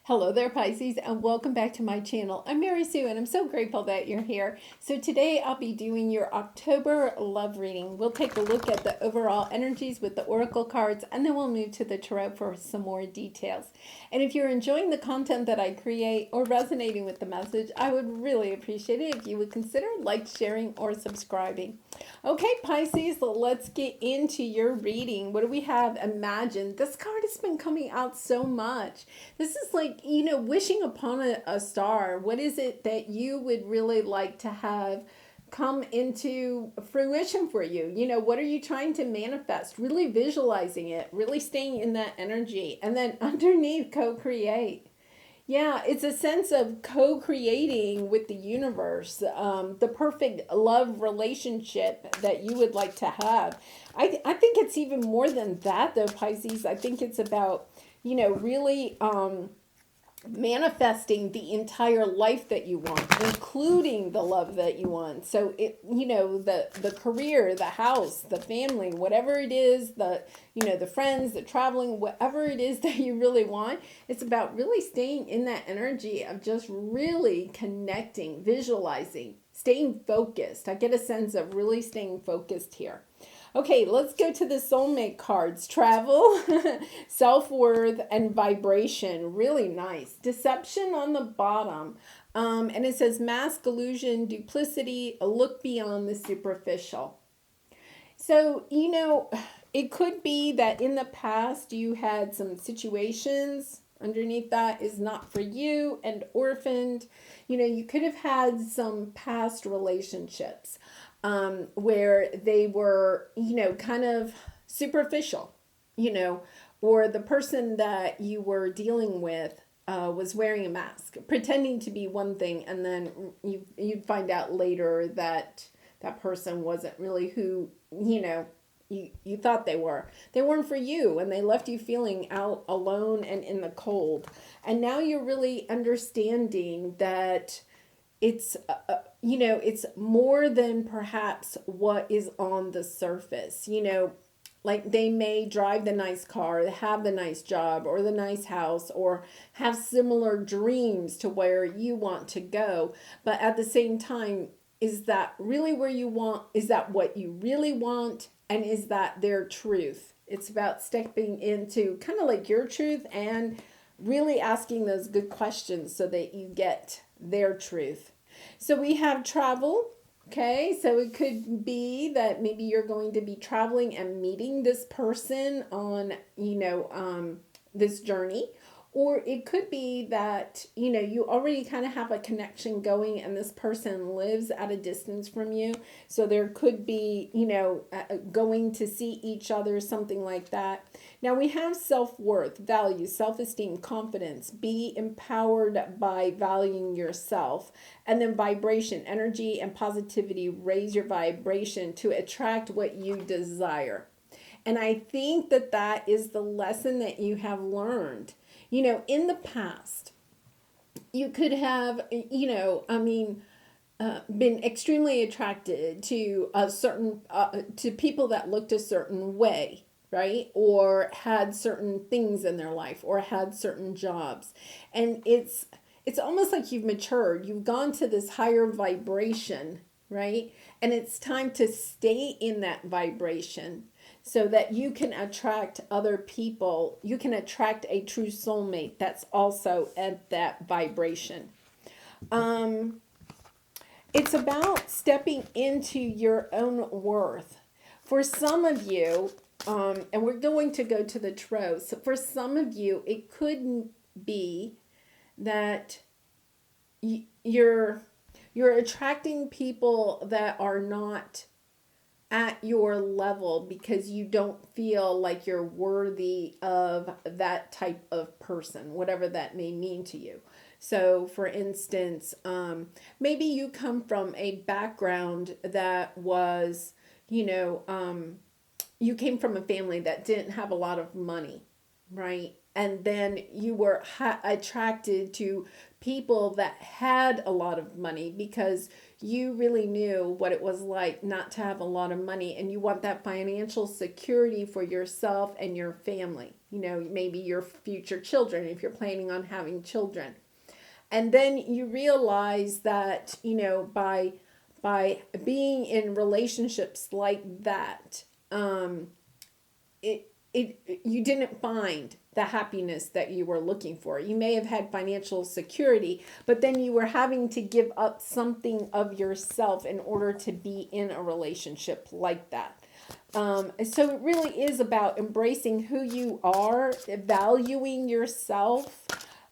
Hello there, Pisces, and welcome back to my channel. I'm Mary Sue, and I'm so grateful that you're here. So today I'll be doing your October love reading. We'll take a look at the overall energies with the oracle cards, and then we'll move to the tarot for some more details. And if you're enjoying the content that I create or resonating with the message, I would really appreciate it if you would consider like, sharing, or subscribing. Okay, Pisces, let's get into your reading. What do we have? Imagine. This card has been coming out so much. This is like, wishing upon a star. What is it that you would really like to have come into fruition for you? What are you trying to manifest? Really visualizing it, really staying in that energy. And then underneath, co-create. Yeah, it's a sense of co-creating with the universe, the perfect love relationship that you would like to have. I think it's even more than that, though, Pisces. I think it's about, really manifesting the entire life that you want, including the love that you want. So the career, the house, the family, whatever it is, the friends, the traveling, whatever it is that you really want, it's about really staying in that energy of just really connecting, visualizing, staying focused. I get a sense of really staying focused here. Okay, let's go to the soulmate cards. Travel, self-worth, and vibration. Really nice. Deception on the bottom. And it says mask, illusion, duplicity, a look beyond the superficial. So, it could be that in the past you had some situations underneath that is not for you and orphaned. You could have had some past relationships where they were, kind of superficial, or the person that you were dealing with was wearing a mask, pretending to be one thing, and then you'd find out later that that person wasn't really who, you thought they were. They weren't for you, and they left you feeling out alone and in the cold. And now you're really understanding that it's it's more than perhaps what is on the surface. Like they may drive the nice car, have the nice job or the nice house, or have similar dreams to where you want to go, but at the same time, is that really where you want? Is that what you really want? And is that their truth? It's about stepping into kind of like your truth and really asking those good questions so that you get their truth. So we have travel. Okay, so it could be that maybe you're going to be traveling and meeting this person on, this journey. Or it could be that, you already kind of have a connection going and this person lives at a distance from you. So there could be, going to see each other, something like that. Now we have self-worth, value, self-esteem, confidence. Be empowered by valuing yourself. And then vibration, energy, and positivity. Raise your vibration to attract what you desire. And I think that that is the lesson that you have learned. In the past, you could have, been extremely attracted to a certain, to people that looked a certain way, right? Or had certain things in their life, or had certain jobs. And it's almost like you've matured. You've gone to this higher vibration, right? And it's time to stay in that vibration, so that you can attract other people. You can attract a true soulmate that's also at that vibration. It's about stepping into your own worth. For some of you, and we're going to go to the tarot. So for some of you, it could be that you're attracting people that are not at your level because you don't feel like you're worthy of that type of person, whatever that may mean to you. So for instance, maybe you come from a background that was, you came from a family that didn't have a lot of money, right? And then you were attracted to people that had a lot of money because you really knew what it was like not to have a lot of money, and you want that financial security for yourself and your family, maybe your future children if you're planning on having children. And then you realize that, by being in relationships like that, you didn't find the happiness that you were looking for. You may have had financial security, but then you were having to give up something of yourself in order to be in a relationship like that. So it really is about embracing who you are, valuing yourself,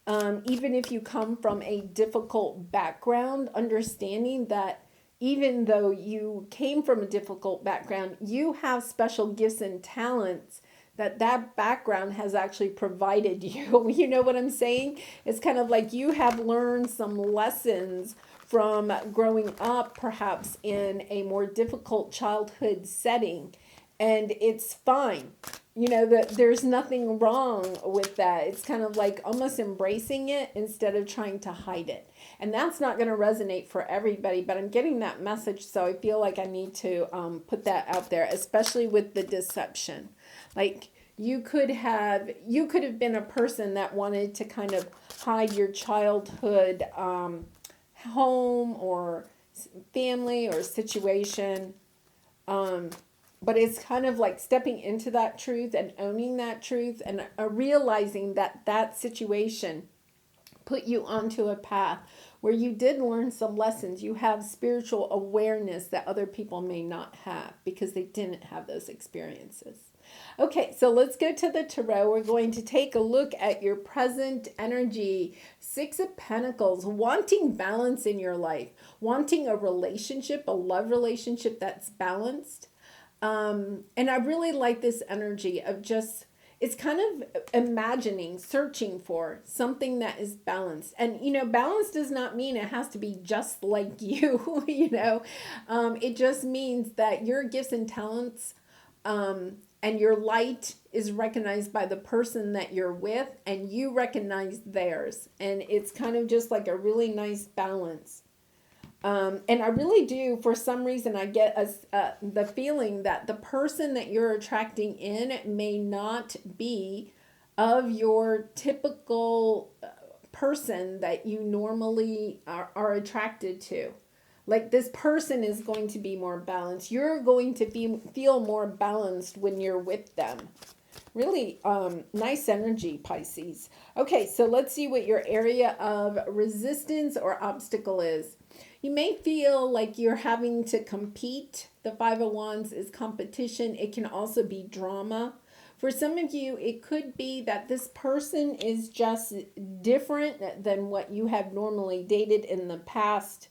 even if you come from a difficult background, understanding that even though you came from a difficult background, you have special gifts and talents that background has actually provided you. You know what I'm saying? It's kind of like you have learned some lessons from growing up perhaps in a more difficult childhood setting, and it's fine. That there's nothing wrong with that. It's kind of like almost embracing it instead of trying to hide it. And that's not going to resonate for everybody, but I'm getting that message, so I feel like I need to put that out there, especially with the deception. Like you could have been a person that wanted to kind of hide your childhood home or family or situation. But it's kind of like stepping into that truth and owning that truth and realizing that situation put you onto a path where you did learn some lessons. You have spiritual awareness that other people may not have because they didn't have those experiences. Okay, so let's go to the tarot. We're going to take a look at your present energy. 6 of Pentacles, wanting balance in your life, wanting a relationship, a love relationship that's balanced. And I really like this energy of just, it's kind of imagining, searching for something that is balanced. And, balance does not mean it has to be just like you, it just means that your gifts and talents, and your light is recognized by the person that you're with, and you recognize theirs. And it's kind of just like a really nice balance. And I really do, for some reason, I get the feeling that the person that you're attracting in may not be of your typical person that you normally are attracted to. Like this person is going to be more balanced. You're going to feel more balanced when you're with them. Really nice energy, Pisces. Okay, so let's see what your area of resistance or obstacle is. You may feel like you're having to compete. The 5 of Wands is competition. It can also be drama. For some of you, it could be that this person is just different than what you have normally dated in the past.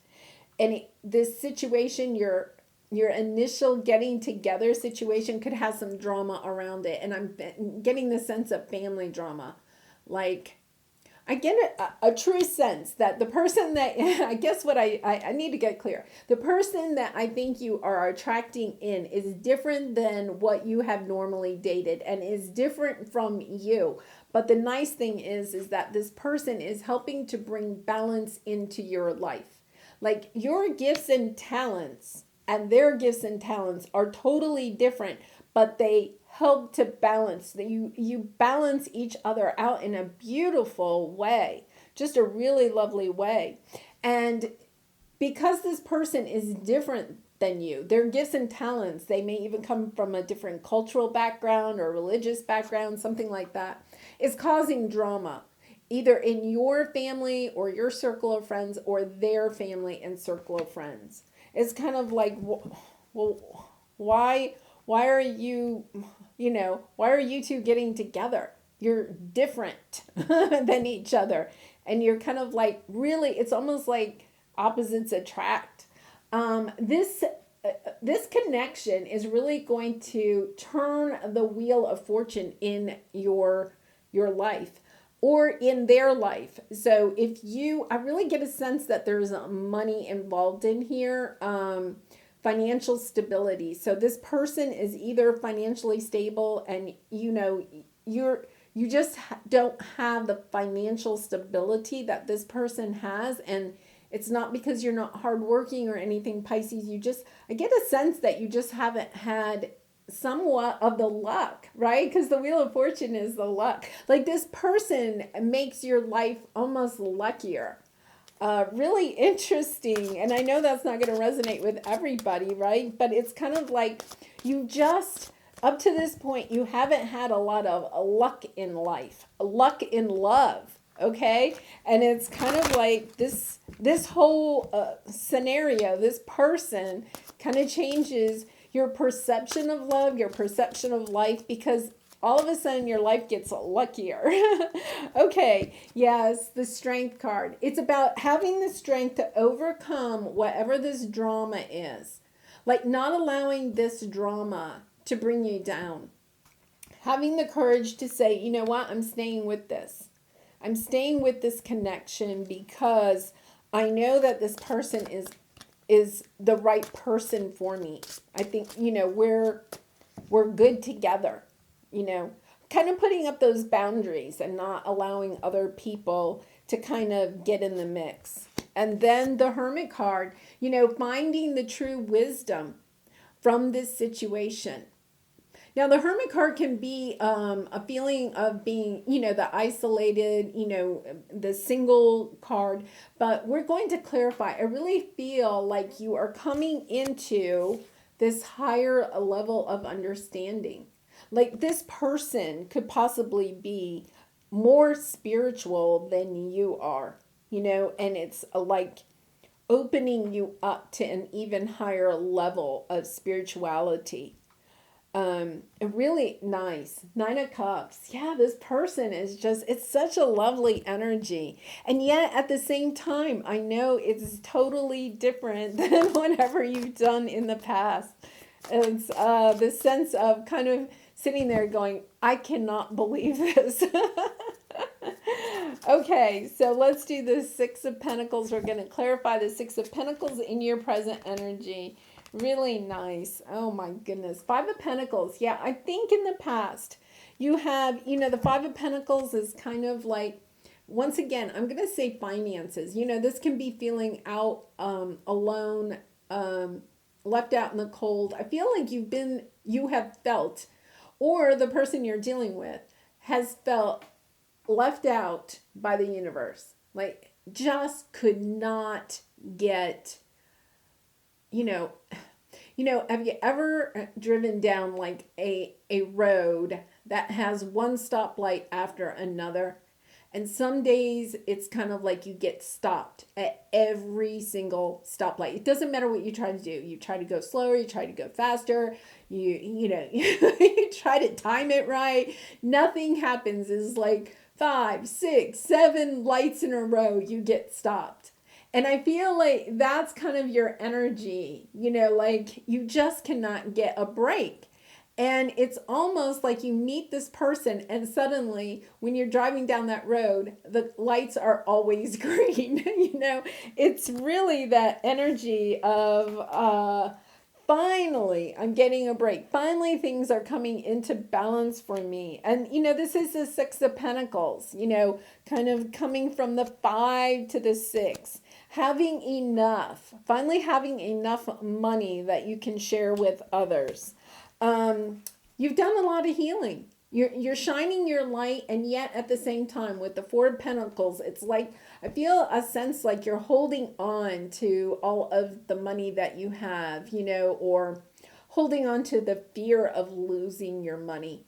And this situation, your initial getting together situation could have some drama around it. And I'm getting the sense of family drama. Like, I get a true sense that the person that, I guess what I need to get clear. The person that I think you are attracting in is different than what you have normally dated and is different from you. But the nice thing is that this person is helping to bring balance into your life. Like your gifts and talents and their gifts and talents are totally different, but they help to balance. You balance each other out in a beautiful way, just a really lovely way. And because this person is different than you, their gifts and talents, they may even come from a different cultural background or religious background, something like that, is causing drama, either in your family or your circle of friends or their family and circle of friends. It's kind of like, well, why are you, why are you two getting together? You're different than each other. And you're kind of like, really, it's almost like opposites attract. This connection is really going to turn the wheel of fortune in your life or in their life. So I really get a sense that there's money involved in here. Financial stability. So this person is either financially stable and you just don't have the financial stability that this person has, and It's not because you're not hardworking or anything, Pisces. I get a sense that you just haven't had somewhat of the luck, right? Because the Wheel of Fortune is the luck. Like, this person makes your life almost luckier. Really interesting. And I know that's not going to resonate with everybody, right? But it's kind of like you just, up to this point, you haven't had a lot of luck in life, luck in love. Okay. And it's kind of like this whole scenario, this person kind of changes your perception of love, your perception of life, because all of a sudden your life gets luckier. Okay, yes, the Strength card. It's about having the strength to overcome whatever this drama is. Like, not allowing this drama to bring you down. Having the courage to say, you know what, I'm staying with this. I'm staying with this connection because I know that this person is the right person for me. I think, we're good together. Kind of putting up those boundaries and not allowing other people to kind of get in the mix. And then the Hermit card, finding the true wisdom from this situation. Now, the Hermit card can be a feeling of being, the isolated, the single card. But we're going to clarify. I really feel like you are coming into this higher level of understanding. Like, this person could possibly be more spiritual than you are, and it's like opening you up to an even higher level of spirituality. Really nice. 9 of Cups. Yeah, this person is just, it's such a lovely energy. And yet at the same time, I know it's totally different than whatever you've done in the past. It's this sense of kind of sitting there going, I cannot believe this. Okay, so let's do the 6 of Pentacles. We're going to clarify the 6 of Pentacles in your present energy. Really nice. Oh my goodness. 5 of Pentacles. Yeah, I think in the past you have, the 5 of Pentacles is kind of like, once again, I'm going to say finances. This can be feeling out, alone, left out in the cold. I feel like you have felt, or the person you're dealing with has felt left out by the universe. Like, just could not get, have you ever driven down like a road that has one stoplight after another? And some days it's kind of like you get stopped at every single stoplight. It doesn't matter what you try to do. You try to go slower, you try to go faster, you try to time it right. Nothing happens. It's like 5, 6, 7 lights in a row, you get stopped. And I feel like that's kind of your energy, like you just cannot get a break. And it's almost like you meet this person and suddenly when you're driving down that road, the lights are always green. It's really that energy of finally I'm getting a break. Finally things are coming into balance for me. And this is the 6 of Pentacles, kind of coming from the 5 to the 6. Having enough, finally having enough money that you can share with others. You've done a lot of healing. You're shining your light, and yet at the same time with the 4 of Pentacles, it's like I feel a sense like you're holding on to all of the money that you have, or holding on to the fear of losing your money.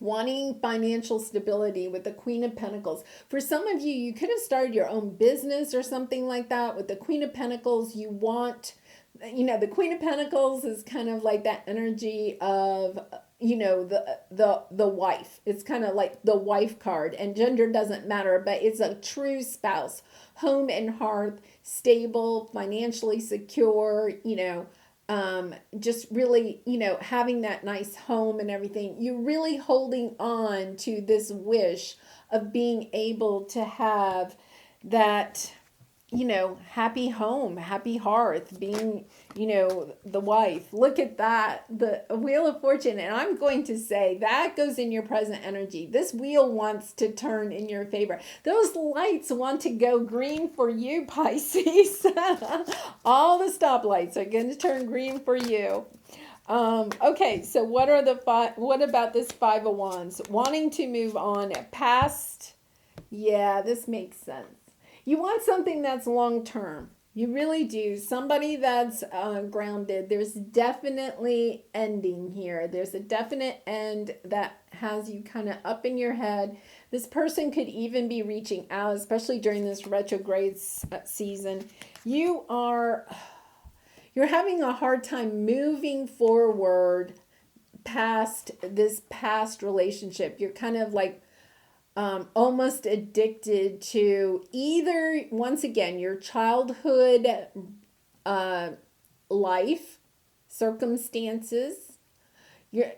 Wanting financial stability with the Queen of Pentacles. For some of you, you could have started your own business or something like that. With the Queen of Pentacles, you want, the Queen of Pentacles is kind of like that energy of, the wife. It's kind of like the wife card, and gender doesn't matter, but it's a true spouse. Home and hearth, stable, financially secure, just really, having that nice home and everything. You're really holding on to this wish of being able to have that, happy home, happy hearth, being, the wife. Look at that, the Wheel of Fortune. And I'm going to say that goes in your present energy. This wheel wants to turn in your favor. Those lights want to go green for you, Pisces. All the stoplights are going to turn green for you. Okay, so what about this Five of Wands? Wanting to move on past. Yeah, this makes sense. You want something that's long term. You really do. Somebody that's grounded. There's definitely ending here. There's a definite end that has you kind of up in your head. This person could even be reaching out, especially during this retrograde season. You're having a hard time moving forward past this past relationship. You're kind of like almost addicted to either, once again, your childhood life circumstances.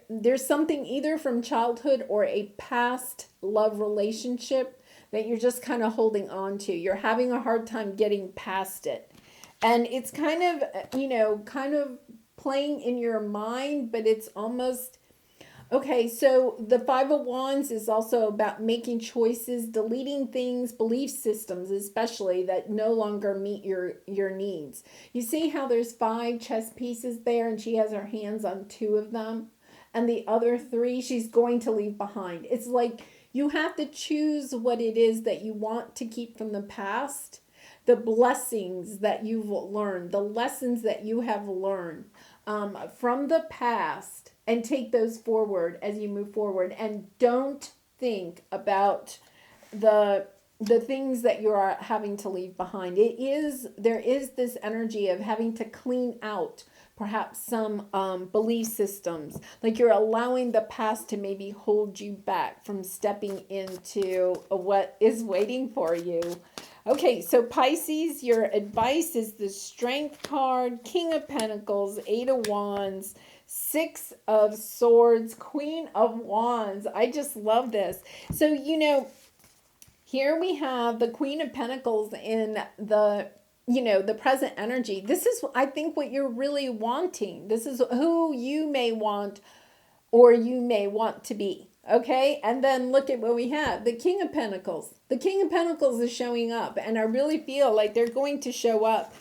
There's something either from childhood or a past love relationship that you're just kind of holding on to. You're having a hard time getting past it. And it's kind of playing in your mind, but it's almost... Okay, so the Five of Wands is also about making choices, deleting things, belief systems especially, that no longer meet your needs. You see how there's 5 chess pieces there and she has her hands on 2 of them? And the other 3 she's going to leave behind. It's like you have to choose what it is that you want to keep from the past, the blessings that you've learned, the lessons that you have learned from the past, and take those forward as you move forward. And don't think about the things that you are having to leave behind. There is this energy of having to clean out perhaps some belief systems, like you're allowing the past to maybe hold you back from stepping into what is waiting for you. Okay, so Pisces, your advice is the Strength card, King of Pentacles, 8 of Wands, 6 of Swords, Queen of Wands. I just love this. So, here we have the Queen of Pentacles in the present energy. This is, I think, what you're really wanting. This is who you may want or you may want to be. Okay, and then look at what we have. The King of Pentacles. The King of Pentacles is showing up, and I really feel like they're going to show up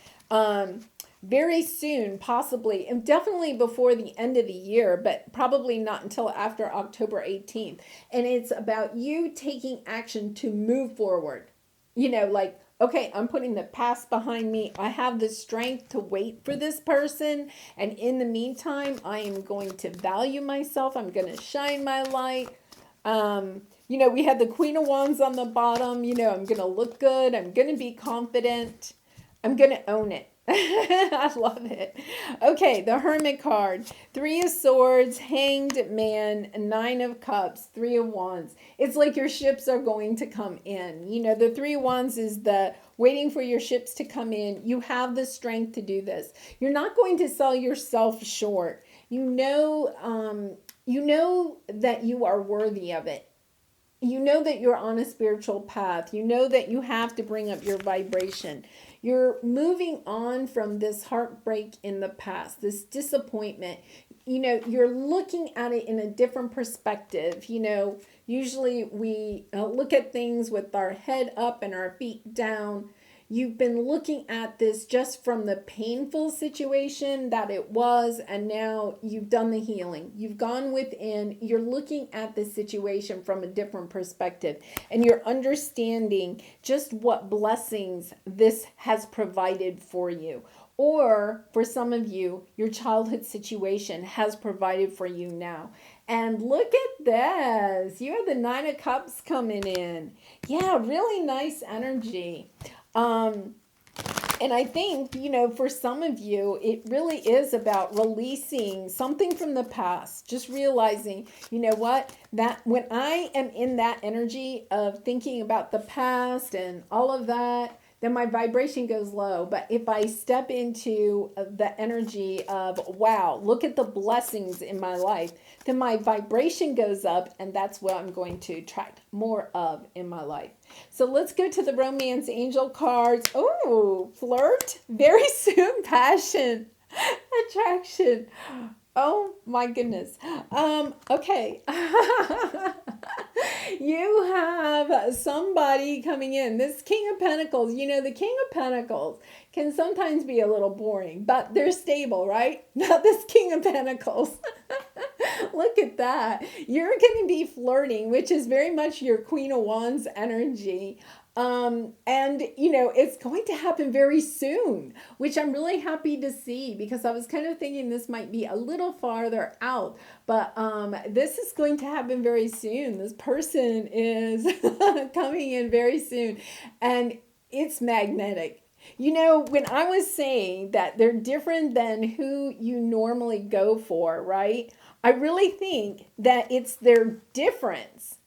very soon, possibly, and definitely before the end of the year, but probably not until after October 18th. And it's about you taking action to move forward. Okay, I'm putting the past behind me. I have the strength to wait for this person. And in the meantime, I am going to value myself. I'm going to shine my light. We had the Queen of Wands on the bottom. I'm going to look good. I'm going to be confident. I'm going to own it. I love it. Okay, the Hermit card. 3 of Swords, Hanged Man, 9 of Cups, 3 of Wands. It's like your ships are going to come in. The 3 of Wands is the waiting for your ships to come in. You have the strength to do this. You're not going to sell yourself short. You know that you are worthy of it. You know that you're on a spiritual path. You know that you have to bring up your vibration. You're moving on from this heartbreak in the past, this disappointment. You're looking at it in a different perspective. Usually we look at things with our head up and our feet down. You've been looking at this just from the painful situation that it was, and now you've done the healing. You've gone within, you're looking at the situation from a different perspective, and you're understanding just what blessings this has provided for you. Or for some of you, your childhood situation has provided for you now. And look at this. You have the 9 of Cups coming in. Yeah, really nice energy. And I think, for some of you, it really is about releasing something from the past. Just realizing, that when I am in that energy of thinking about the past and all of that, then my vibration goes low. But if I step into the energy of, wow, look at the blessings in my life, then my vibration goes up, and that's what I'm going to attract more of in my life. So let's go to the romance angel cards. Oh, flirt, very soon, passion, attraction. Oh my goodness. Okay. You have somebody coming in. This King of Pentacles, you know, the King of Pentacles can sometimes be a little boring, but they're stable, right? Not this King of Pentacles. Look at that. You're going to be flirting, which is very much your Queen of Wands energy. And you know, it's going to happen very soon, which I'm really happy to see, because I was kind of thinking this might be a little farther out, but this is going to happen very soon. This person is coming in very soon, and it's magnetic. You know, when I was saying that they're different than who you normally go for, right? I really think that it's their difference.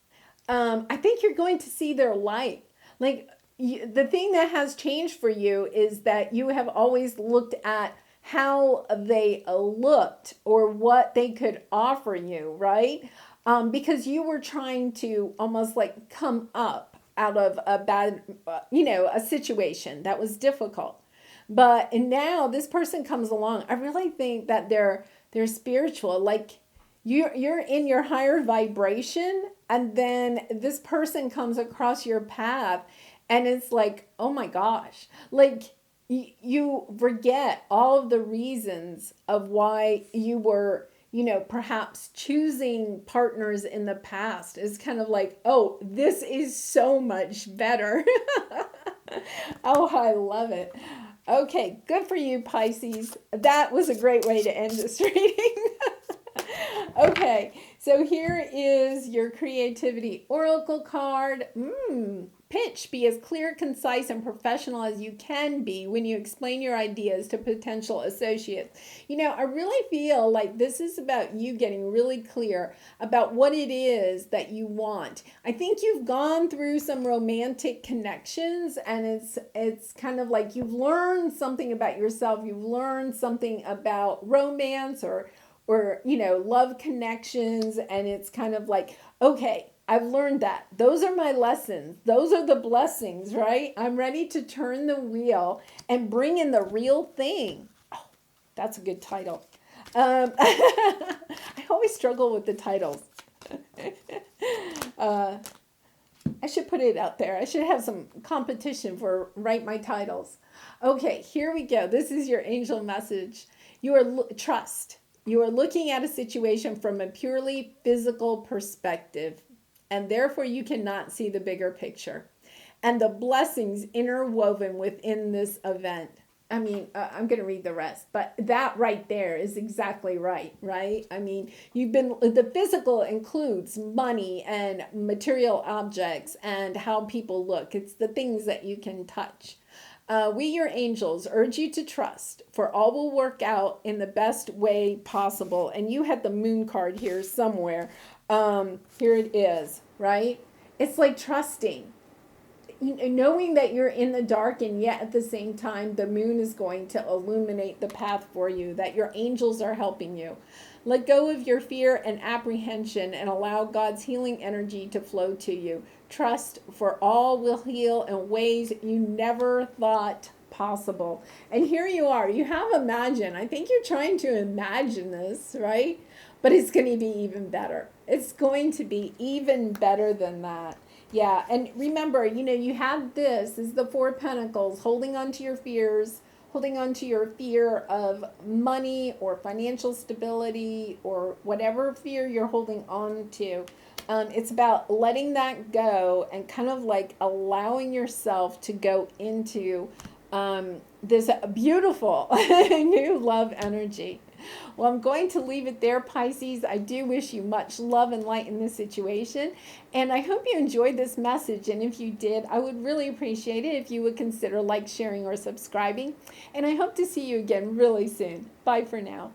I think you're going to see their light. Like, the thing that has changed for you is that you have always looked at how they looked or what they could offer you, right? Because you were trying to almost like come up out of a bad, a situation that was difficult. But now this person comes along. I really think that they're spiritual. Like, you're in your higher vibration, and then this person comes across your path, and it's like, oh my gosh, like you forget all of the reasons of why you were, perhaps choosing partners in the past. It's kind of like, oh, this is so much better. Oh, I love it. Okay, good for you, Pisces. That was a great way to end this reading. Okay, so here is your creativity oracle card. Pitch, be as clear, concise, and professional as you can be when you explain your ideas to potential associates. I really feel like this is about you getting really clear about what it is that you want. I think you've gone through some romantic connections, and it's kind of like you've learned something about yourself. You've learned something about romance or love connections, and it's kind of like, okay, I've learned that. Those are my lessons. Those are the blessings, right? I'm ready to turn the wheel and bring in the real thing. Oh, that's a good title. I always struggle with the titles. I should put it out there. I should have some competition for write my titles. Okay, here we go. This is your angel message. Trust. You are looking at a situation from a purely physical perspective, and therefore you cannot see the bigger picture and the blessings interwoven within this event. I mean, I'm going to read the rest, but that right there is exactly right? I mean, the physical includes money and material objects and how people look. It's the things that you can touch. We, your angels, urge you to trust, for all will work out in the best way possible. And you had the moon card here somewhere. Here it is, right? It's like trusting, knowing that you're in the dark, and yet at the same time, the moon is going to illuminate the path for you, that your angels are helping you. Let go of your fear and apprehension and allow God's healing energy to flow to you. Trust, for all will heal in ways you never thought possible. And here you are. You have imagined. I think you're trying to imagine this, right? But it's going to be even better. It's going to be even better than that. Yeah, and remember, you have this is the Four of Pentacles, holding on to your fears, holding on to your fear of money or financial stability or whatever fear you're holding on to. It's about letting that go and kind of like allowing yourself to go into this beautiful new love energy. Well, I'm going to leave it there, Pisces. I do wish you much love and light in this situation. And I hope you enjoyed this message. And if you did, I would really appreciate it if you would consider sharing, or subscribing. And I hope to see you again really soon. Bye for now.